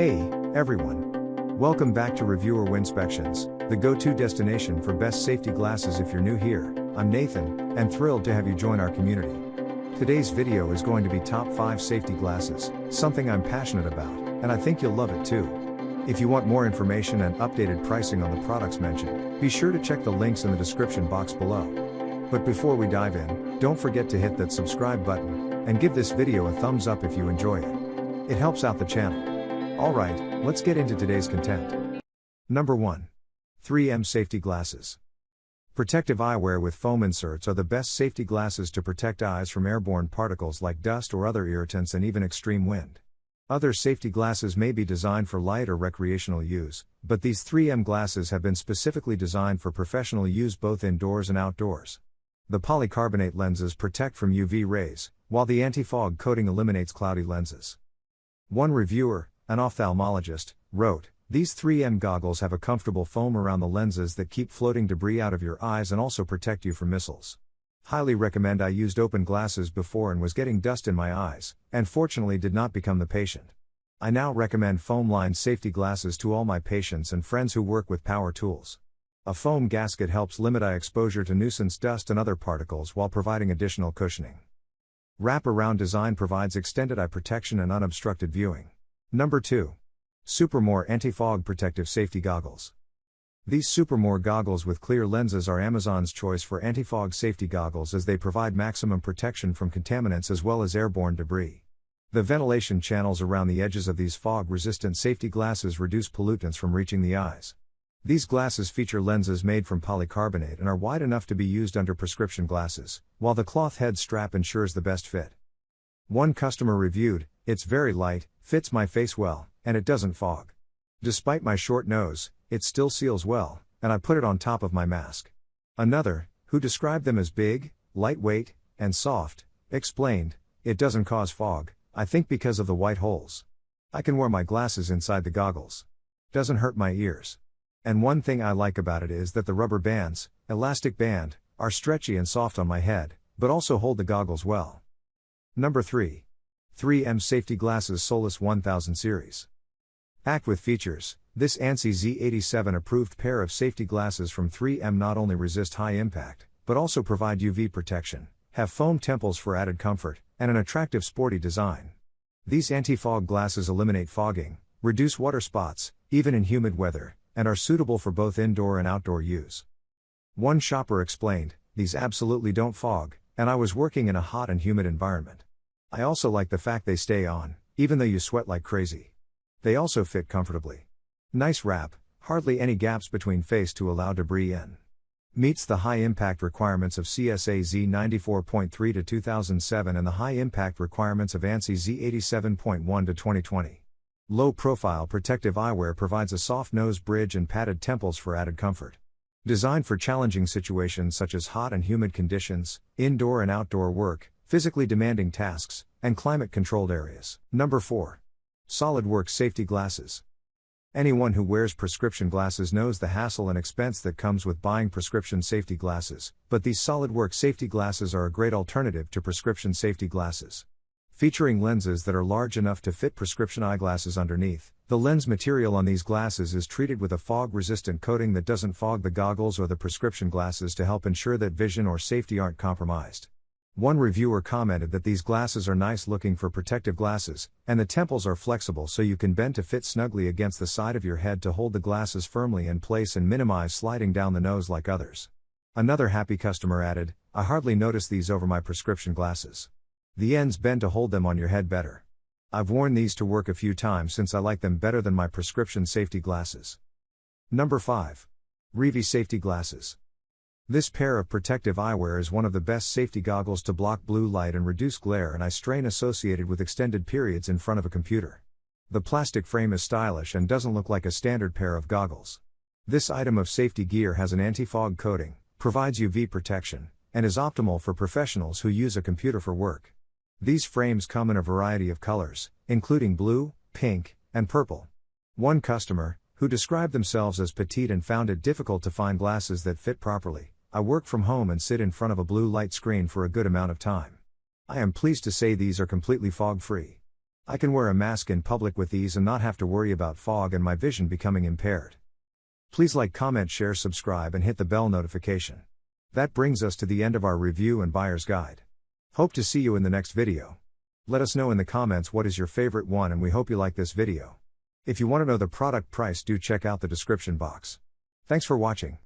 Hey, everyone. Welcome back to Reviewer Winspections, the go-to destination for best safety glasses. If you're new here, I'm Nathan, and thrilled to have you join our community. Today's video is going to be top 5 safety glasses, something I'm passionate about, and I think you'll love it too. If you want more information and updated pricing on the products mentioned, be sure to check the links in the description box below. But before we dive in, don't forget to hit that subscribe button, and give this video a thumbs up if you enjoy it. It helps out the channel. Alright, let's get into today's content. Number 1. 3M Safety Glasses. Protective eyewear with foam inserts are the best safety glasses to protect eyes from airborne particles like dust or other irritants and even extreme wind. Other safety glasses may be designed for light or recreational use, but these 3M glasses have been specifically designed for professional use both indoors and outdoors. The polycarbonate lenses protect from UV rays, while the anti-fog coating eliminates cloudy lenses. One reviewer, an ophthalmologist, wrote, "These 3M goggles have a comfortable foam around the lenses that keep floating debris out of your eyes and also protect you from missiles. Highly recommend." I used open glasses before and was getting dust in my eyes, and fortunately did not become the patient. I now recommend foam-lined safety glasses to all my patients and friends who work with power tools. A foam gasket helps limit eye exposure to nuisance dust and other particles while providing additional cushioning. Wrap-around design provides extended eye protection and unobstructed viewing. Number 2. Supermore Anti-Fog Protective Safety Goggles. These Supermore goggles with clear lenses are Amazon's choice for anti-fog safety goggles as they provide maximum protection from contaminants as well as airborne debris. The ventilation channels around the edges of these fog-resistant safety glasses reduce pollutants from reaching the eyes. These glasses feature lenses made from polycarbonate and are wide enough to be used under prescription glasses, while the cloth head strap ensures the best fit. One customer reviewed, "It's very light, fits my face well, and it doesn't fog. Despite my short nose, it still seals well, and I put it on top of my mask." Another, who described them as big, lightweight, and soft, explained, "It doesn't cause fog, I think because of the white holes. I can wear my glasses inside the goggles. Doesn't hurt my ears. And one thing I like about it is that the rubber bands, elastic band, are stretchy and soft on my head, but also hold the goggles well." Number 3. 3M Safety Glasses Solus 1000 Series. Packed with features, this ANSI Z87 approved pair of safety glasses from 3M not only resist high impact, but also provide UV protection, have foam temples for added comfort, and an attractive sporty design. These anti-fog glasses eliminate fogging, reduce water spots, even in humid weather, and are suitable for both indoor and outdoor use. One shopper explained, "These absolutely don't fog, and I was working in a hot and humid environment. I also like the fact they stay on, even though you sweat like crazy. They also fit comfortably. Nice wrap, hardly any gaps between face to allow debris in. Meets the high impact requirements of CSA Z94.3 to 2007 and the high impact requirements of ANSI Z87.1 to 2020. Low profile protective eyewear provides a soft nose bridge and padded temples for added comfort. Designed for challenging situations such as hot and humid conditions, indoor and outdoor work, physically demanding tasks, and climate-controlled areas." Number 4. SolidWorks Safety Glasses. Anyone who wears prescription glasses knows the hassle and expense that comes with buying prescription safety glasses, but these SolidWorks safety glasses are a great alternative to prescription safety glasses. Featuring lenses that are large enough to fit prescription eyeglasses underneath, the lens material on these glasses is treated with a fog-resistant coating that doesn't fog the goggles or the prescription glasses to help ensure that vision or safety aren't compromised. One reviewer commented that these glasses are nice looking for protective glasses, and the temples are flexible so you can bend to fit snugly against the side of your head to hold the glasses firmly in place and minimize sliding down the nose like others. Another happy customer added, "I hardly notice these over my prescription glasses. The ends bend to hold them on your head better. I've worn these to work a few times since I like them better than my prescription safety glasses." Number 5. Revi Safety Glasses. This pair of protective eyewear is one of the best safety goggles to block blue light and reduce glare and eye strain associated with extended periods in front of a computer. The plastic frame is stylish and doesn't look like a standard pair of goggles. This item of safety gear has an anti-fog coating, provides UV protection, and is optimal for professionals who use a computer for work. These frames come in a variety of colors, including blue, pink, and purple. One customer, who described themselves as petite and found it difficult to find glasses that fit properly, "I work from home and sit in front of a blue light screen for a good amount of time. I am pleased to say these are completely fog-free. I can wear a mask in public with ease and not have to worry about fog and my vision becoming impaired. Please like, comment, share, subscribe and hit the bell notification. That brings us to the end of our review and buyer's guide. Hope to see you in the next video. Let us know in the comments what is your favorite one, and we hope you like this video. If you want to know the product price, do check out the description box. Thanks for watching.